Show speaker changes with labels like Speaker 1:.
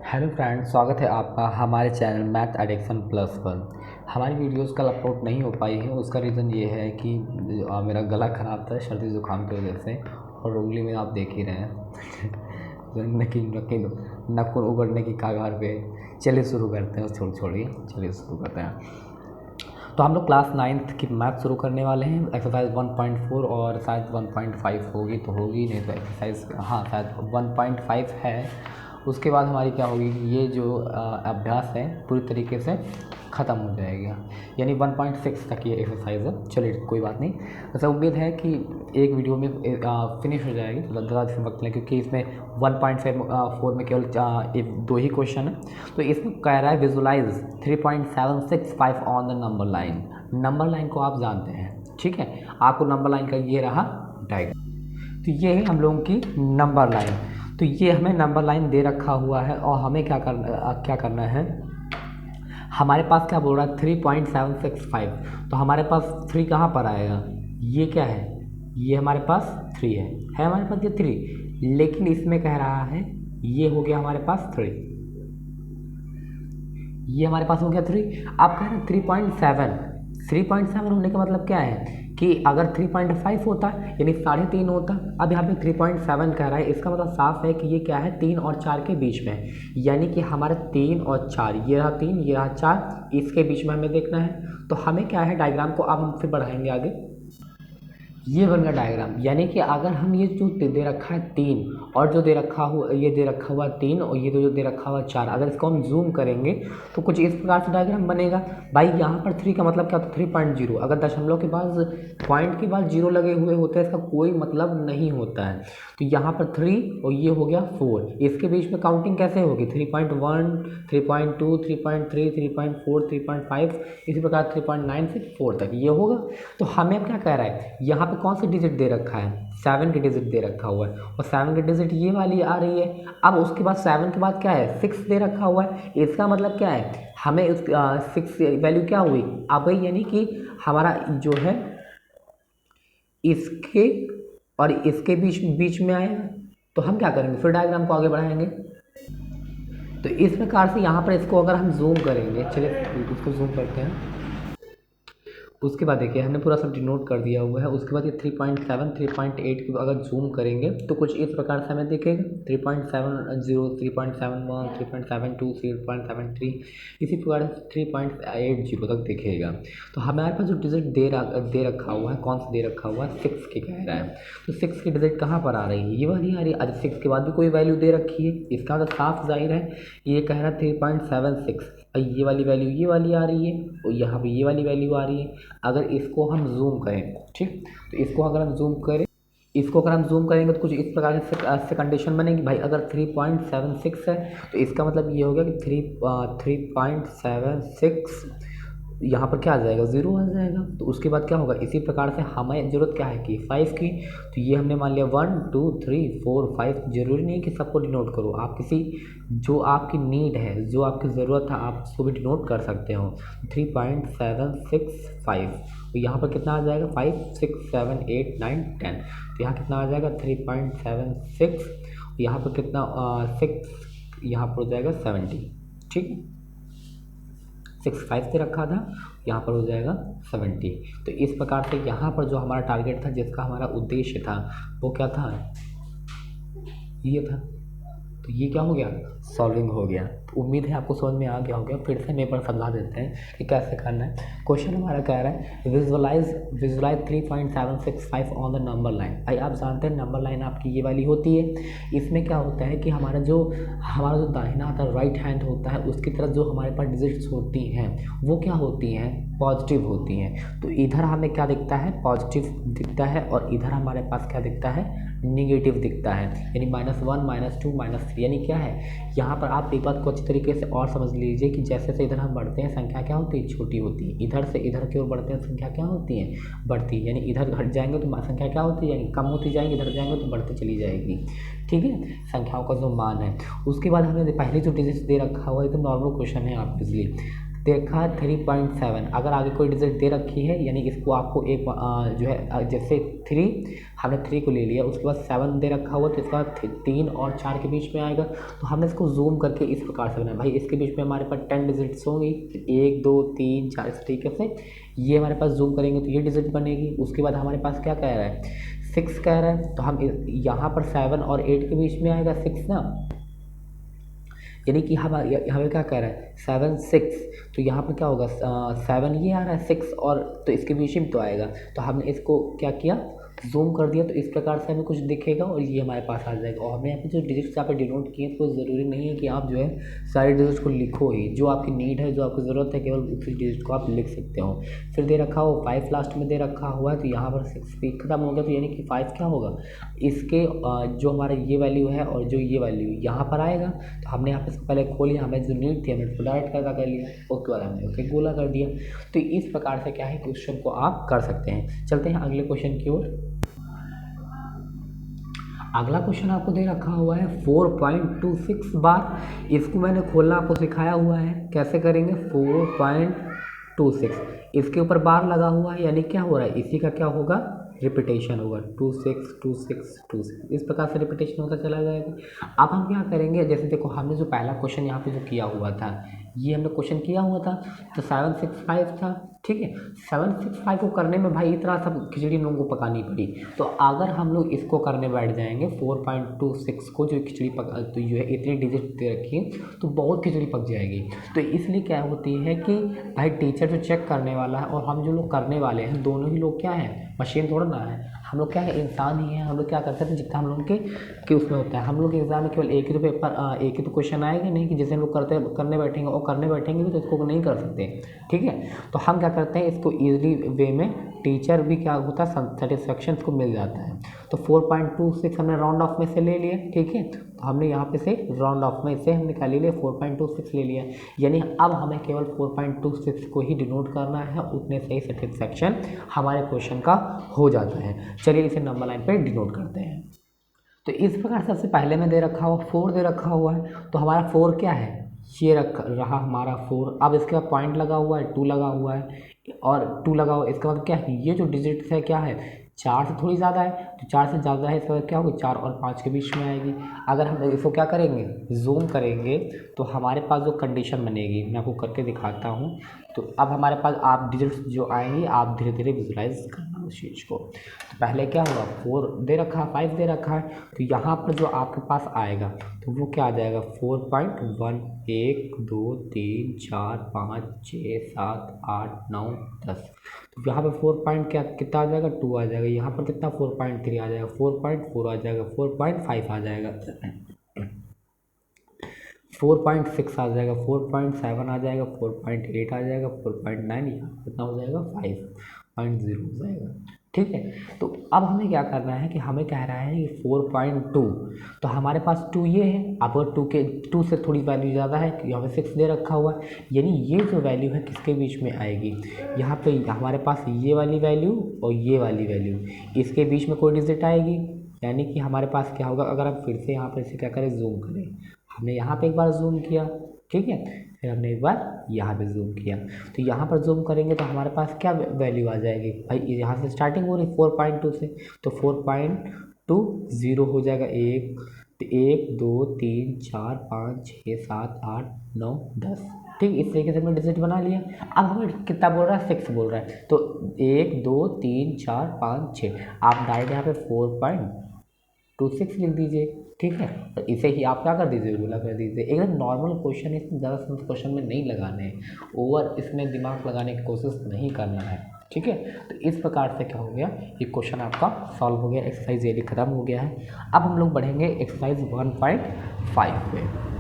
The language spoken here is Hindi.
Speaker 1: हेलो फ्रेंड्स, स्वागत है आपका हमारे चैनल मैथ एडिक्शन प्लस पर। हमारी वीडियोस कल अपलोड नहीं हो पाई है। उसका रीज़न ये है कि मेरा गला ख़राब था सर्दी ज़ुकाम की वजह से, और उंगली में आप देख ही रहे हैं नखून उगड़ने की कगार पे। चलिए शुरू करते हैं। छोड़िए, चलिए शुरू करते हैं। तो हम लोग क्लास 9th की मैथ शुरू करने वाले हैं। एक्सरसाइज 1.4 और शायद 1.5 होगी तो होगी, नहीं तो एक्सरसाइज शायद 1.5 है। उसके बाद हमारी क्या होगी, ये जो अभ्यास है पूरी तरीके से ख़त्म हो जाएगा, यानी 1.6 तक ये एक्सरसाइज है। चलिए कोई बात नहीं। ऐसा उम्मीद है कि एक वीडियो में फिनिश हो जाएगी, तो ज़्यादा वक्त लें, क्योंकि इसमें 1.4 में केवल 2 ही क्वेश्चन है। तो इसमें कह रहा है visualise 3.765 on the number line. Number line को आप जानते हैं, ठीक है। आपको नंबर लाइन का ये रहा डायग्राम। तो ये है हम लोगों की नंबर लाइन। तो ये हमें नंबर लाइन दे रखा हुआ है, और हमें क्या करना है। हमारे पास क्या बोल रहा है 3.765। तो हमारे पास 3 कहाँ पर आएगा, ये क्या है, ये हमारे पास 3 है हमारे पास ये 3, लेकिन इसमें कह रहा है ये हो गया हमारे पास 3, ये हमारे पास हो गया 3। आप कह रहे हैं 3.7 होने का मतलब क्या है कि अगर 3.5 होता यानी 3.5 होता। अब यहाँ पे 3.7 कह रहा है, इसका मतलब साफ है कि ये क्या है 3 और 4 के बीच में, यानी कि हमारे 3 और 4, ये रहा 3 ये रहा 4, इसके बीच में हमें देखना है। तो हमें क्या है डायग्राम को अब हम फिर बढ़ाएंगे आगे। ये बन गया डायग्राम, यानी कि अगर हम ये जो दे रखा है 3 और जो दे रखा हुआ ये दे रखा हुआ 3 और ये जो दे रखा हुआ 4, अगर इसको हम जूम करेंगे तो कुछ इस प्रकार से डायग्राम बनेगा। भाई यहाँ पर 3 का मतलब क्या होता है 3.0। अगर दशमलव के बाद पॉइंट के बाद 0 लगे हुए होते हैं, इसका कोई मतलब नहीं होता है। तो यहाँ पर 3 और ये हो गया 4, इसके बीच में काउंटिंग कैसे होगी 3.1 3.2 3.3 3.4 3.5, इसी प्रकार 3.9 से 4 तक ये होगा। तो हमें क्या कह रहा है, यहाँ पे कौन सी डिजिट दे रखा है 7 की डिजिट दे रखा हुआ है, और 7 की डिजिट ये वाली आ रही है। अब उसके बाद 7 के बाद क्या है 6 दे रखा हुआ है। इसका मतलब क्या है, हमें उस 6 वैल्यू क्या हुई अब, यानी कि हमारा जो है इसके और इसके बीच में आएगा। तो हम क्या करेंगे फिर डायग्राम को आगे बढ़ाएंगे। तो इस प्रकार से यहाँ पर इसको अगर हम जूम करेंगे, चलिए इसको जूम करते हैं। उसके बाद देखिए हमने पूरा सब डिनोट कर दिया हुआ है। उसके बाद ये 3.7 3.8 को अगर जूम करेंगे तो कुछ इस प्रकार से हमें दिखेगा 3.70 3.71 3.72 3.73, इसी प्रकार से 3.80 तक दिखेगा। तो हमारे पास जो डिजिट दे रखा हुआ है, कौन सा दे रखा हुआ है 6 की कह रहा है। तो 6 की डिजिट कहाँ पर आ रही है, ये वाली आ रही है। आज 6 के बाद भी कोई वैल्यू दे रखी है, इसका तो साफ जाहिर है ये कह रहा है 3.76। ये वाली वैल्यू ये वाली आ रही है, और यहाँ पे ये वाली वैल्यू आ रही है। अगर इसको हम जूम करें, ठीक, तो इसको अगर हम जूम करेंगे तो कुछ इस प्रकार से कंडीशन बनेगी। भाई अगर 3.76 है तो इसका मतलब ये हो गया कि 3.76 यहाँ पर क्या आ जाएगा 0 आ जाएगा। तो उसके बाद क्या होगा, इसी प्रकार से हमें ज़रूरत क्या है कि 5 की। तो ये हमने मान लिया 1 2 3 4 5। जरूरी नहीं कि सबको डिनोट करो, आप किसी जो आपकी नीड है, जो आपकी ज़रूरत है, आप उसको भी डिनोट कर सकते हो। 3.765, तो यहाँ पर कितना आ जाएगा 5 6 7 8 9 10। तो यहाँ कितना आ जाएगा 3.76, यहाँ पर कितना 6, यहाँ पर हो जाएगा 70, ठीक। 65 से रखा था, यहाँ पर हो जाएगा 70। तो इस प्रकार से यहाँ पर जो हमारा टारगेट था, जिसका हमारा उद्देश्य था, वो क्या था, ये था। तो ये क्या हो गया सॉल्विंग हो गया। तो उम्मीद है आपको समझ में आ गया होगा। फिर से मैं एक बार समझा देते हैं कि कैसे करना है। क्वेश्चन हमारा कह रहा है visualise 3.765 on the number line. भाई आप जानते हैं नंबर लाइन आपकी ये वाली होती है। इसमें क्या होता है कि हमारा जो दाहिना हाथ राइट हैंड होता है, उसकी तरफ जो हमारे पास डिजिट्स होती हैं वो क्या होती हैं पॉजिटिव होती हैं। तो इधर हमें क्या दिखता है पॉजिटिव दिखता है, और इधर हमारे पास क्या दिखता है निगेटिव दिखता है, यानी -1 -2 -3। यानी क्या है, यहाँ पर आप एक बात को अच्छी तरीके से और समझ लीजिए कि जैसे जैसे इधर हम बढ़ते हैं संख्या क्या होती है छोटी होती है, इधर से इधर की ओर बढ़ते हैं संख्या क्या होती है बढ़ती है। यानी इधर घट जाएंगे तो संख्या क्या होती है, यानी कम होती जाएंगी, इधर जाएंगे तो बढ़ती चली जाएगी, ठीक है, संख्याओं का जो मान है। उसके बाद हमें पहले जो डिजिट दे रखा हुआ है तो नॉर्मल क्वेश्चन है आपके लिए। देखा 3.7, अगर आगे कोई डिजिट दे रखी है यानी इसको आपको एक जो है जैसे 3 हमने 3 को ले लिया, उसके बाद 7 दे रखा हुआ तो इसका 3 और 4 के बीच में आएगा। तो हमने इसको जूम करके इस प्रकार से बनाया, भाई इसके बीच में हमारे पास 10 डिजिट्स होंगी, 1 2 3 4 इस तरीके से ये हमारे पास जूम करेंगे तो ये डिजिट बनेगी। उसके बाद हमारे पास क्या कह रहा है, 6 कह रहा है, तो हम यहाँ पर 7 और 8 के बीच में आएगा 6 ना, यानी कि हम हमें क्या कह रहा है 7 6, तो यहाँ पर क्या होगा 7 ये आ रहा है 6 और तो इसके बीच में तो आएगा, तो हमने इसको क्या किया जूम कर दिया, तो इस प्रकार से हमें कुछ दिखेगा और ये हमारे पास आ जाएगा। और हमने यहाँ पे जो डिजिट्स यहाँ पे डिनोट किए तो ज़रूरी नहीं है कि आप जो है सारे डिजिट्स को लिखो ही, जो आपकी नीड है जो आपकी ज़रूरत है केवल उसी डिजिट को आप लिख सकते हो। फिर दे रखा हो 5 लास्ट में दे रखा हुआ है, तो यहाँ पर 6 भी खत्म हो गया, तो यानी कि 5 क्या होगा इसके जो हमारा ये वैल्यू है और जो ये वैल्यू यहाँ पर आएगा। तो हमने यहाँ पे इसको पहले खोल लिया, हमें जो नीड थी हमने इसको डायरेक्ट कर लिया, उसके बाद हमने उसे गोला कर दिया। तो इस प्रकार से क्या है क्वेश्चन को आप कर सकते हैं। चलते हैं अगले क्वेश्चन की ओर। अगला क्वेश्चन आपको दे रखा हुआ है 4.26 बार, इसको मैंने खोलना आपको सिखाया हुआ है कैसे करेंगे। 4.26 इसके ऊपर बार लगा हुआ है, यानी क्या हो रहा है इसी का क्या होगा रिपीटेशन होगा 26 26 26, इस प्रकार से रिपीटेशन होता चला जाएगा। अब हम क्या करेंगे, जैसे देखो हमने जो पहला क्वेश्चन यहाँ पे जो किया हुआ था, ये हमने क्वेश्चन किया हुआ था तो 765 था, ठीक है। 765 को करने में भाई इतना सब खिचड़ी हम लोगों को पकानी पड़ी, तो अगर हम लोग इसको करने बैठ जाएंगे 4.26 को जो खिचड़ी पका तो जो है इतनी डिजिट दे रखी है तो बहुत खिचड़ी पक जाएगी। तो इसलिए क्या होती है कि भाई टीचर जो चेक करने वाला है और हम जो लोग करने वाले हैं दोनों ही लोग क्या हैं, मशीन थोड़ा ना है, हम लोग क्या है इंसान ही हैं। हम लोग क्या करते हैं जितना हम लोग के उसमें होता है, हम लोग के एग्जाम में केवल एक ही तो पेपर एक ही तो क्वेश्चन आएगा नहीं कि जैसे हम लोग करने बैठेंगे और करने बैठेंगे भी तो इसको नहीं कर सकते, ठीक है। तो हम क्या करते हैं इसको ईजिली वे में टीचर भी क्या होता है सेटिस्फेक्शन को मिल जाता है। तो 4.26 हमने राउंड ऑफ में से ले लिया, ठीक है। तो हमने यहाँ पे से राउंड ऑफ में से हमने क्या ले लिया 4.26 ले लिया, यानी अब हमें केवल 4.26 को ही डिनोट करना है, उतने से ही सेटिस्फेक्शन हमारे क्वेश्चन का हो जाता है। चलिए इसे नंबर लाइन पे डिनोट करते हैं। तो इस प्रकार सबसे पहले में दे रखा हुआ 4 दे रखा हुआ है, तो हमारा 4 क्या है ये रहा हमारा 4। अब इसके बाद पॉइंट लगा हुआ है 2 लगा हुआ है और 2 लगा हुआ है, इसका मतलब क्या है ये जो डिजिट है क्या है 4 से थोड़ी ज़्यादा है, तो 4 से ज़्यादा है, इसका मतलब क्या होगा 4 और 5 के बीच में आएगी। अगर हम इसको क्या करेंगे जूम करेंगे तो हमारे पास जो कंडीशन बनेगी मैं आपको करके दिखाता हूँ। तो अब हमारे पास आप डिजिट्स जो आएंगी आप धीरे धीरे विजुलाइज करना उस चीज़ को। तो पहले क्या हुआ 4 दे रखा है 5 दे रखा है, तो यहाँ पर जो आपके पास आएगा तो वो क्या आ जाएगा 4.1 1 2 3 4 5 6 7 8 9 10। तो यहाँ पर 4 पॉइंट क्या कितना आ जाएगा 2 आ जाएगा, यहाँ पर कितना 4.3 आ जाएगा, 4.4 आ जाएगा, 4.5 आ जाएगा, 4.6 आ जाएगा, 4.7 आ जाएगा, 4.8 आ जाएगा, 4.9 यहाँ कितना हो जाएगा 5.0 हो जाएगा, ठीक है। तो अब हमें क्या करना है कि हमें कह रहा है कि 4.2, तो हमारे पास 2 ये है, अब 2 से थोड़ी वैल्यू ज़्यादा है, यहाँ पे 6 दे रखा हुआ है, यानी ये जो वैल्यू है किसके बीच में आएगी, यहाँ पे हमारे पास ये वाली वैल्यू और ये वाली वैल्यू इसके बीच में कोई डिजिट आएगी, यानी कि हमारे पास क्या होगा। अगर हम फिर से यहाँ पर इसे क्या करें जूम करें, हमने यहाँ पे एक बार जूम किया, ठीक है, फिर हमने एक बार यहाँ पे जूम किया, तो यहाँ पर जूम करेंगे तो हमारे पास क्या वैल्यू आ जाएगी भाई, यहाँ से स्टार्टिंग हो रही 4.2 से, तो 4.20 हो जाएगा 1 2 3 4 5 6 7 8 9 10, ठीक। इस तरीके से हमने डिजिट बना लिया। अब हमें कितना बोल रहा है 6 बोल रहा है, तो 1 2 3 4 5 6 आप डायरेक्ट यहाँ पे 4.26 लिख दीजिए, ठीक है। तो इसे ही आप क्या कर दीजिए गोला कर दीजिए। एकदम नॉर्मल क्वेश्चन है, इसमें ज़्यादा क्वेश्चन में नहीं लगाने हैं, ओवर इसमें दिमाग लगाने की कोशिश नहीं करना है, ठीक है। तो इस प्रकार से क्या हो गया ये क्वेश्चन आपका सॉल्व हो गया, एक्सरसाइज ये खत्म हो गया है। अब हम लोग बढ़ेंगे एक्सरसाइज 1.5 पे।